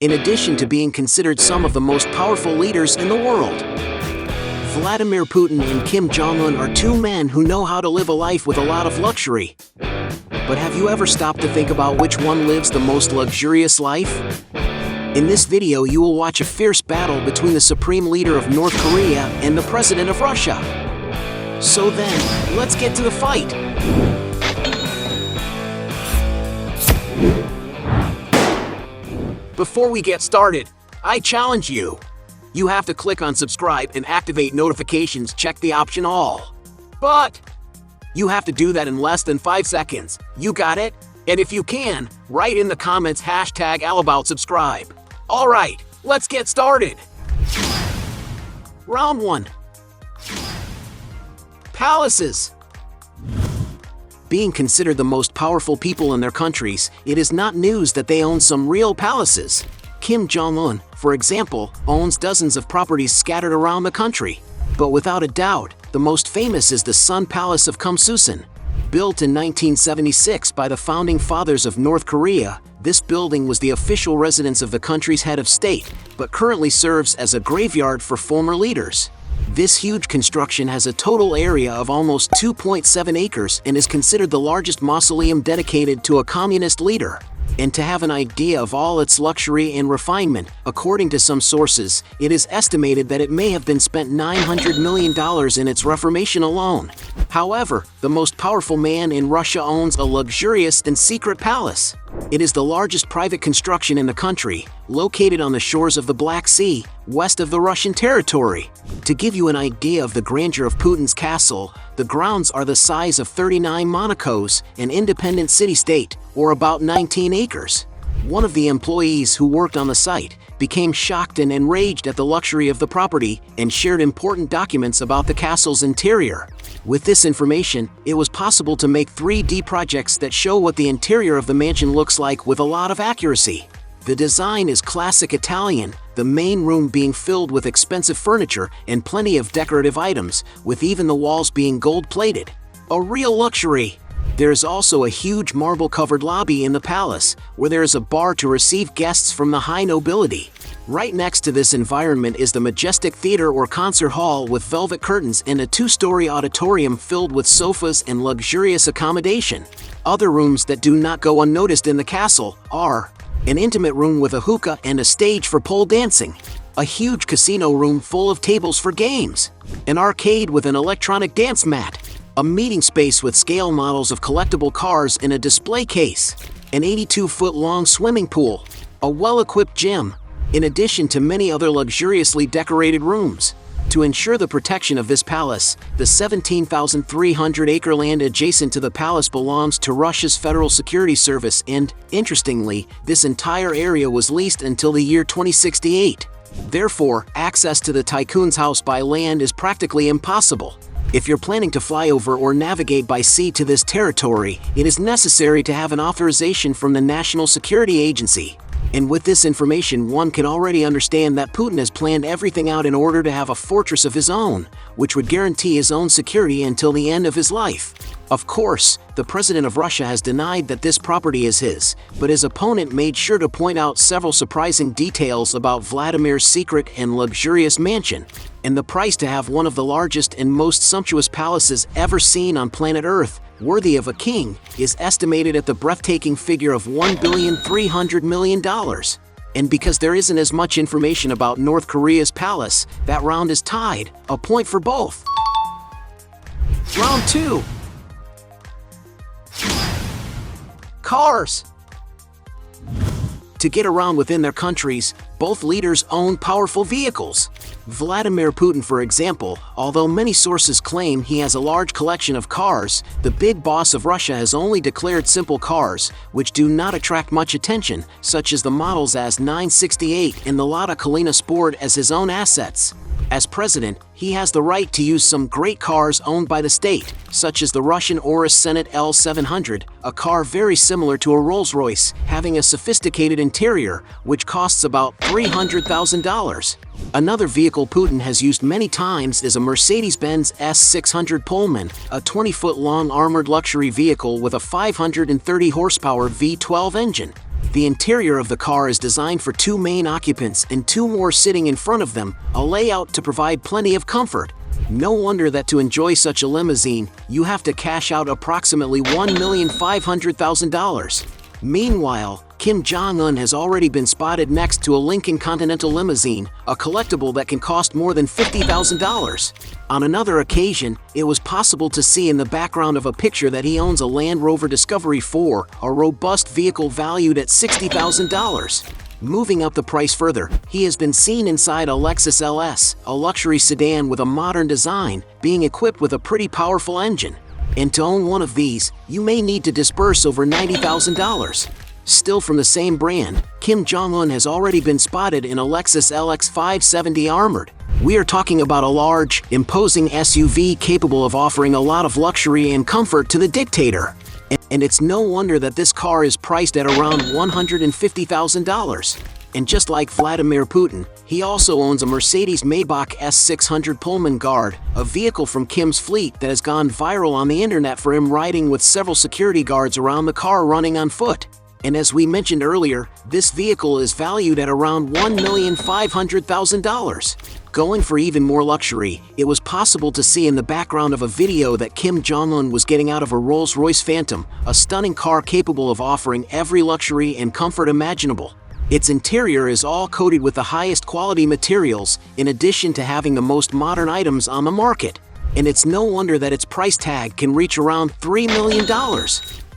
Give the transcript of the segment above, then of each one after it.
in addition to being considered some of the most powerful leaders in the world. Vladimir Putin and Kim Jong-un are two men who know how to live a life with a lot of luxury. But have you ever stopped to think about which one lives the most luxurious life? In this video, you will watch a fierce battle between the supreme leader of North Korea and the president of Russia. So then, let's get to the fight. Before we get started, I challenge you. You have to click on subscribe and activate notifications. Check the option all. But you have to do that in less than 5 seconds. You got it? And if you can, write in the comments #allaboutSubscribe. Alright, let's get started. Round 1. Palaces. Being considered the most powerful people in their countries, it is not news that they own some real palaces. Kim Jong-un, for example, owns dozens of properties scattered around the country. But without a doubt, the most famous is the Sun Palace of Kumsusan. Built in 1976 by the founding fathers of North Korea, this building was the official residence of the country's head of state, but currently serves as a graveyard for former leaders. This huge construction has a total area of almost 2.7 acres and is considered the largest mausoleum dedicated to a communist leader. And to have an idea of all its luxury and refinement, according to some sources, it is estimated that it may have been spent $900 million in its reformation alone. However, the most powerful man in Russia owns a luxurious and secret palace. It is the largest private construction in the country, located on the shores of the Black Sea, west of the Russian territory. To give you an idea of the grandeur of Putin's castle, the grounds are the size of 39 Monacos, an independent city-state, or about 19 acres. One of the employees who worked on the site became shocked and enraged at the luxury of the property and shared important documents about the castle's interior. With this information, it was possible to make 3D projects that show what the interior of the mansion looks like with a lot of accuracy. The design is classic Italian, the main room being filled with expensive furniture and plenty of decorative items, with even the walls being gold-plated. A real luxury! There is also a huge marble-covered lobby in the palace, where there is a bar to receive guests from the high nobility. Right next to this environment is the majestic theater or concert hall with velvet curtains and a 2-story auditorium filled with sofas and luxurious accommodation. Other rooms that do not go unnoticed in the castle are an intimate room with a hookah and a stage for pole dancing, a huge casino room full of tables for games, an arcade with an electronic dance mat, a meeting space with scale models of collectible cars in a display case, an 82-foot-long swimming pool, a well-equipped gym, in addition to many other luxuriously decorated rooms. To ensure the protection of this palace, the 17,300-acre land adjacent to the palace belongs to Russia's Federal Security Service and, interestingly, this entire area was leased until the year 2068. Therefore, access to the tycoon's house by land is practically impossible. If you're planning to fly over or navigate by sea to this territory, it is necessary to have an authorization from the National Security Agency. And with this information, one can already understand that Putin has planned everything out in order to have a fortress of his own, which would guarantee his own security until the end of his life. Of course, the president of Russia has denied that this property is his, but his opponent made sure to point out several surprising details about Vladimir's secret and luxurious mansion. And the price to have one of the largest and most sumptuous palaces ever seen on planet Earth, worthy of a king, is estimated at the breathtaking figure of $1.3 billion. And because there isn't as much information about North Korea's palace, that round is tied, a point for both. Round 2. Cars. To get around within their countries, both leaders own powerful vehicles. Vladimir Putin, for example, although many sources claim he has a large collection of cars, the big boss of Russia has only declared simple cars, which do not attract much attention, such as the models AS968 and the Lada Kalina Sport, as his own assets. As president, he has the right to use some great cars owned by the state, such as the Russian Urus Senate L700, a car very similar to a Rolls-Royce, having a sophisticated interior, which costs about $300,000. Another vehicle Putin has used many times is a Mercedes-Benz S600 Pullman, a 20-foot-long armored luxury vehicle with a 530 horsepower V12 engine. The interior of the car is designed for 2 main occupants and 2 more sitting in front of them, a layout to provide plenty of comfort. No wonder that to enjoy such a limousine, you have to cash out approximately $1,500,000. Meanwhile, Kim Jong-un has already been spotted next to a Lincoln Continental limousine, a collectible that can cost more than $50,000. On another occasion, it was possible to see in the background of a picture that he owns a Land Rover Discovery 4, a robust vehicle valued at $60,000. Moving up the price further, he has been seen inside a Lexus LS, a luxury sedan with a modern design, being equipped with a pretty powerful engine. And to own one of these, you may need to disburse over $90,000. Still from the same brand, Kim Jong-un has already been spotted in a Lexus LX 570 Armored. We are talking about a large, imposing SUV capable of offering a lot of luxury and comfort to the dictator. And it's no wonder that this car is priced at around $150,000. And just like Vladimir Putin, he also owns a Mercedes-Maybach S600 Pullman Guard, a vehicle from Kim's fleet that has gone viral on the internet for him riding with several security guards around the car running on foot. And as we mentioned earlier, this vehicle is valued at around $1,500,000. Going for even more luxury, it was possible to see in the background of a video that Kim Jong-un was getting out of a Rolls-Royce Phantom, a stunning car capable of offering every luxury and comfort imaginable. Its interior is all coated with the highest quality materials, in addition to having the most modern items on the market. And it's no wonder that its price tag can reach around $3 million.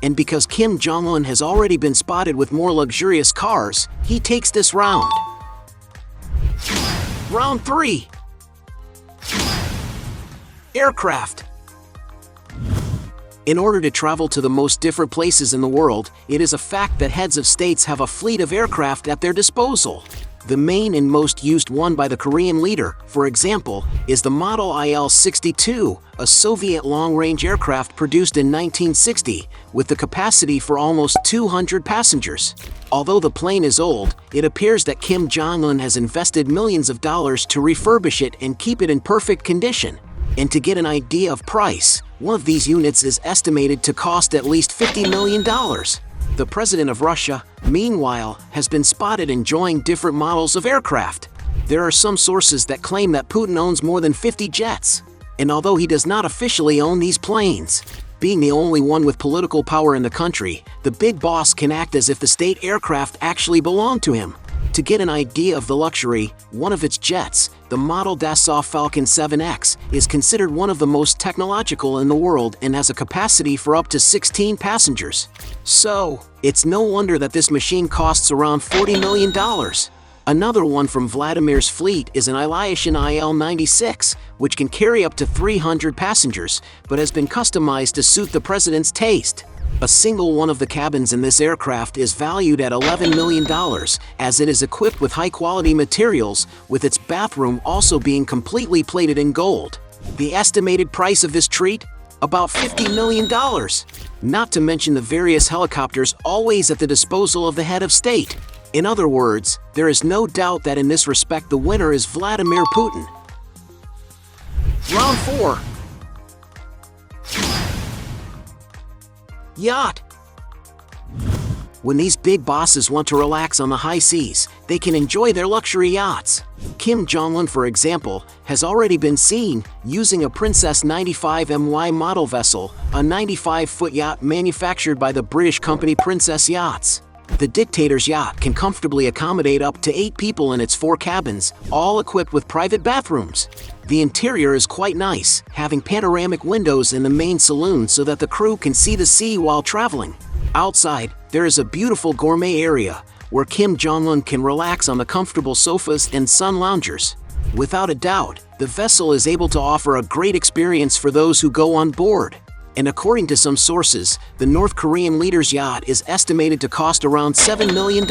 And because Kim Jong-un has already been spotted with more luxurious cars, he takes this round. Round 3. Aircraft. In order to travel to the most different places in the world, it is a fact that heads of states have a fleet of aircraft at their disposal. The main and most used one by the Korean leader, for example, is the Model IL-62, a Soviet long-range aircraft produced in 1960, with the capacity for almost 200 passengers. Although the plane is old, it appears that Kim Jong-un has invested millions of dollars to refurbish it and keep it in perfect condition. And to get an idea of price, one of these units is estimated to cost at least $50 million. The president of Russia, meanwhile, has been spotted enjoying different models of aircraft. There are some sources that claim that Putin owns more than 50 jets. And although he does not officially own these planes, being the only one with political power in the country, the big boss can act as if the state aircraft actually belong to him. To get an idea of the luxury, one of its jets, the model Dassault Falcon 7X, is considered one of the most technological in the world and has a capacity for up to 16 passengers. So, it's no wonder that this machine costs around $40 million. Another one from Vladimir's fleet is an Lavish IL-96, which can carry up to 300 passengers, but has been customized to suit the president's taste. A single one of the cabins in this aircraft is valued at $11 million, as it is equipped with high-quality materials, with its bathroom also being completely plated in gold. The estimated price of this treat? About $50 million. Not to mention the various helicopters always at the disposal of the head of state. In other words, there is no doubt that in this respect the winner is Vladimir Putin. Round 4. Yacht. When these big bosses want to relax on the high seas, they can enjoy their luxury yachts. Kim Jong-un, for example, has already been seen using a Princess 95My model vessel, a 95-foot yacht manufactured by the British company Princess Yachts. The dictator's yacht can comfortably accommodate up to 8 people in its 4 cabins, all equipped with private bathrooms. The interior is quite nice, having panoramic windows in the main saloon so that the crew can see the sea while traveling. Outside, there is a beautiful gourmet area, where Kim Jong-un can relax on the comfortable sofas and sun loungers. Without a doubt, the vessel is able to offer a great experience for those who go on board. And according to some sources, the North Korean leader's yacht is estimated to cost around $7 million.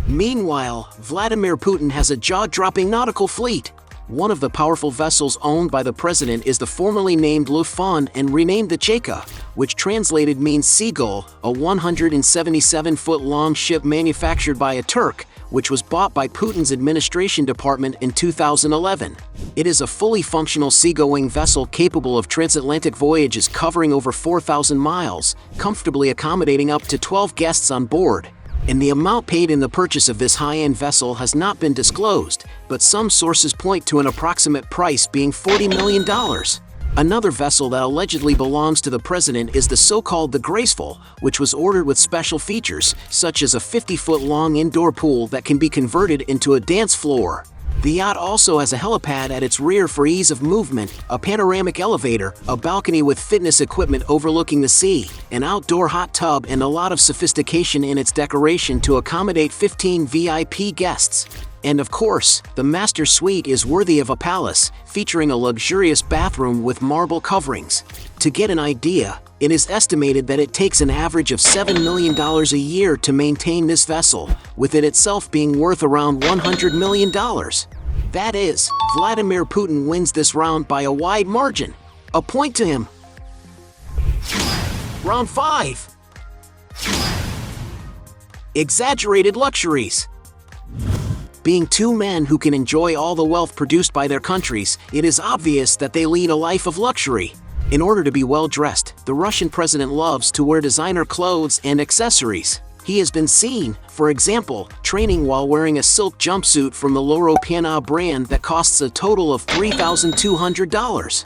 Meanwhile, Vladimir Putin has a jaw-dropping nautical fleet. One of the powerful vessels owned by the president is the formerly named Lufon and renamed the Cheka, which translated means seagull, a 177-foot-long ship manufactured by a Turk, which was bought by Putin's administration department in 2011. It is a fully functional seagoing vessel capable of transatlantic voyages covering over 4,000 miles, comfortably accommodating up to 12 guests on board. and the amount paid in the purchase of this high-end vessel has not been disclosed, but some sources point to an approximate price being $40 million. Another vessel that allegedly belongs to the president is the so-called the Graceful, which was ordered with special features, such as a 50-foot-long indoor pool that can be converted into a dance floor. The yacht also has a helipad at its rear for ease of movement, a panoramic elevator, a balcony with fitness equipment overlooking the sea, an outdoor hot tub, and a lot of sophistication in its decoration to accommodate 15 VIP guests. And of course, the master suite is worthy of a palace, featuring a luxurious bathroom with marble coverings. To get an idea, it is estimated that it takes an average of $7 million a year to maintain this vessel, with it itself being worth around $100 million. That is, Vladimir Putin wins this round by a wide margin. A point to him. Round 5. Exaggerated luxuries. Being two men who can enjoy all the wealth produced by their countries, it is obvious that they lead a life of luxury. In order to be well-dressed, the Russian president loves to wear designer clothes and accessories. He has been seen, for example, training while wearing a silk jumpsuit from the Loro Piana brand that costs a total of $3,200.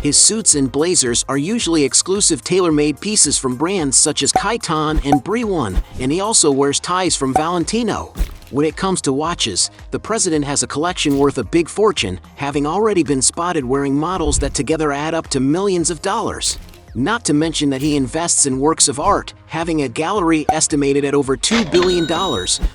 His suits and blazers are usually exclusive tailor-made pieces from brands such as Khitan and Brewan, and he also wears ties from Valentino. When it comes to watches, the president has a collection worth a big fortune, having already been spotted wearing models that together add up to millions of dollars. Not to mention that he invests in works of art, having a gallery estimated at over $2 billion,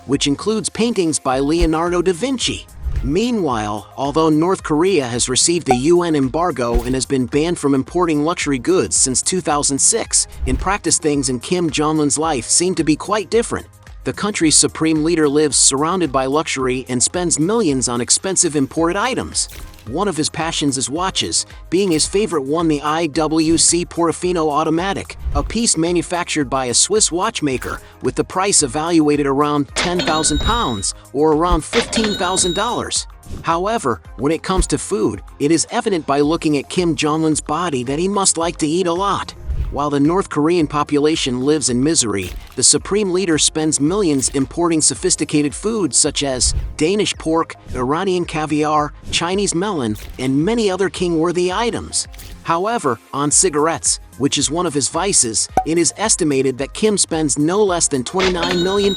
which includes paintings by Leonardo da Vinci. Meanwhile, although North Korea has received a UN embargo and has been banned from importing luxury goods since 2006, in practice things in Kim Jong-un's life seem to be quite different. The country's supreme leader lives surrounded by luxury and spends millions on expensive imported items. One of his passions is watches, being his favorite one the IWC Portofino Automatic, a piece manufactured by a Swiss watchmaker, with the price evaluated around £10,000 or around $15,000. However, when it comes to food, it is evident by looking at Kim Jong-un's body that he must like to eat a lot. While the North Korean population lives in misery, the supreme leader spends millions importing sophisticated foods such as Danish pork, Iranian caviar, Chinese melon, and many other king-worthy items. However, on cigarettes, which is one of his vices, it is estimated that Kim spends no less than £29 million.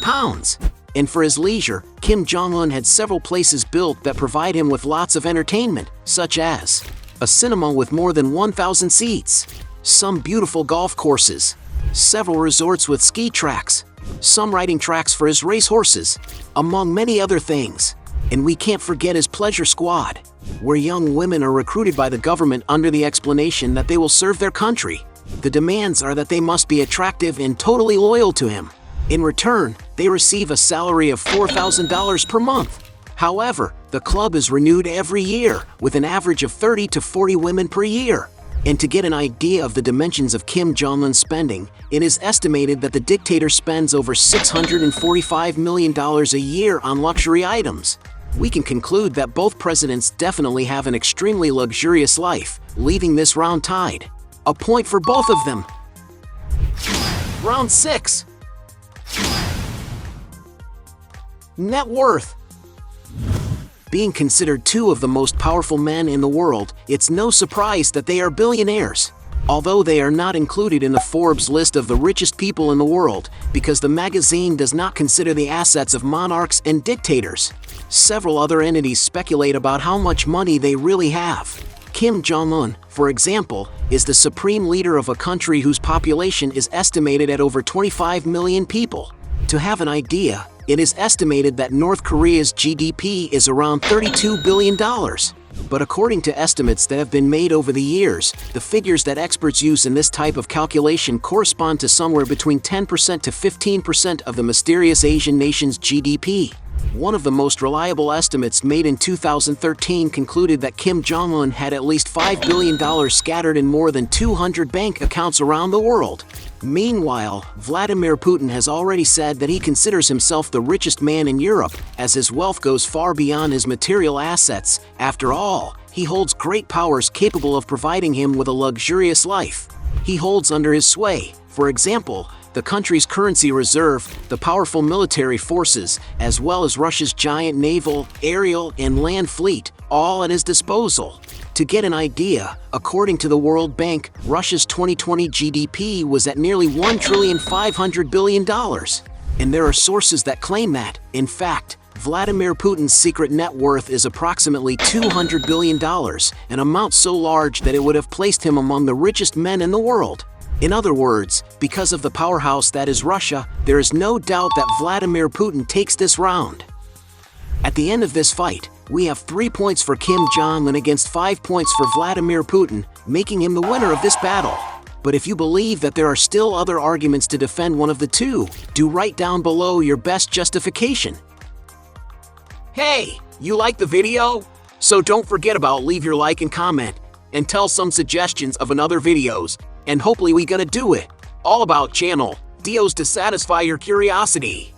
And for his leisure, Kim Jong-un had several places built that provide him with lots of entertainment, such as a cinema with more than 1,000 seats, some beautiful golf courses, several resorts with ski tracks, some riding tracks for his racehorses, among many other things. And we can't forget his pleasure squad, where young women are recruited by the government under the explanation that they will serve their country. The demands are that they must be attractive and totally loyal to him. In return, they receive a salary of $4,000 per month. However, the club is renewed every year, with an average of 30 to 40 women per year. And to get an idea of the dimensions of Kim Jong-un's spending, it is estimated that the dictator spends over $645 million a year on luxury items. We can conclude that both presidents definitely have an extremely luxurious life, leaving this round tied. A point for both of them. Round 6. Net worth. Being considered two of the most powerful men in the world, it's no surprise that they are billionaires. Although they are not included in the Forbes list of the richest people in the world, because the magazine does not consider the assets of monarchs and dictators. Several other entities speculate about how much money they really have. Kim Jong-un, for example, is the supreme leader of a country whose population is estimated at over 25 million people. To have an idea, it is estimated that North Korea's GDP is around $32 billion. But according to estimates that have been made over the years, the figures that experts use in this type of calculation correspond to somewhere between 10% to 15% of the mysterious Asian nation's GDP. One of the most reliable estimates made in 2013 concluded that Kim Jong-un had at least $5 billion scattered in more than 200 bank accounts around the world. Meanwhile, Vladimir Putin has already said that he considers himself the richest man in Europe, as his wealth goes far beyond his material assets. After all, he holds great powers capable of providing him with a luxurious life. He holds under his sway, for example, the country's currency reserve, the powerful military forces, as well as Russia's giant naval, aerial, and land fleet, all at his disposal. To get an idea, according to the World Bank, Russia's 2020 GDP was at nearly $1,500 billion. And there are sources that claim that, in fact, Vladimir Putin's secret net worth is approximately $200 billion, an amount so large that it would have placed him among the richest men in the world. In other words, because of the powerhouse that is Russia, there is no doubt that Vladimir Putin takes this round. At the end of this fight, we have 3 points for Kim Jong-un against 5 points for Vladimir Putin, making him the winner of this battle. But if you believe that there are still other arguments to defend one of the two, do write down below your best justification. Hey, you like the video? So don't forget about leave your like and comment, and tell some suggestions of another videos, and hopefully we gonna do it. All about channel, Dios to satisfy your curiosity.